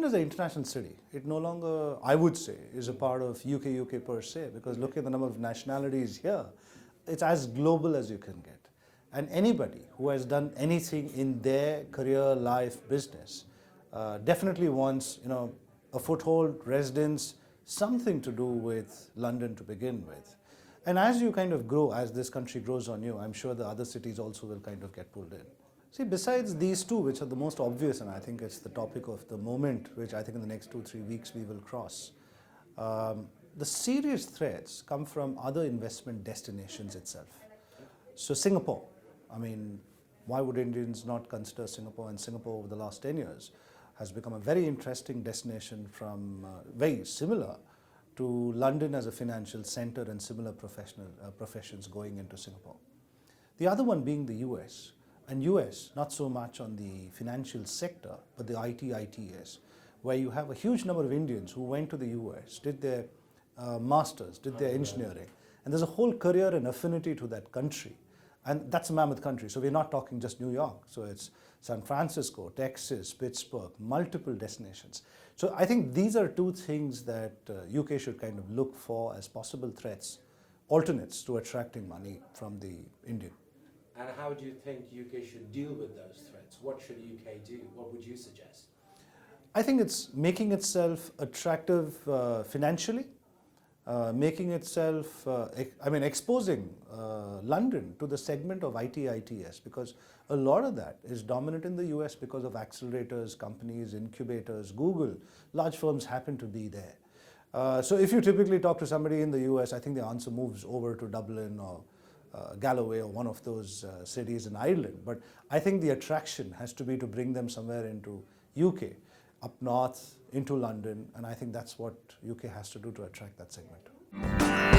as an international city. It no longer, I would say, is a part of UK per se, because look at the number of nationalities here. It's as global as you can get. And anybody who has done anything in their career, life, business, definitely wants, a foothold, residence, something to do with London to begin with. And as you kind of grow, as this country grows on you, I'm sure the other cities also will kind of get pulled in. See, besides these two, which are the most obvious, and I think it's the topic of the moment, which I think in the next 2-3 weeks we will cross, the serious threats come from other investment destinations itself. So Singapore, I mean, why would Indians not consider Singapore? And Singapore over the last 10 years has become a very interesting destination from very similar to London as a financial center and similar professions going into Singapore. The other one being the US. And US, not so much on the financial sector, but the ITS, where you have a huge number of Indians who went to the US, did their masters, did their engineering, and there's a whole career and affinity to that country. And that's a mammoth country, so we're not talking just New York. So it's San Francisco, Texas, Pittsburgh, multiple destinations. So I think these are two things that UK should kind of look for as possible threats, alternates to attracting money from the Indian. And how do you think UK should deal with those threats? What should UK do? What would you suggest? I think it's making itself attractive financially, making itself, exposing London to the segment of ITS, because a lot of that is dominant in the US because of accelerators, companies, incubators, Google, large firms happen to be there. So if you typically talk to somebody in the US, I think the answer moves over to Dublin or Galloway or one of those cities in Ireland. But I think the attraction has to be to bring them somewhere into UK, up north, into London, and I think that's what UK has to do to attract that segment.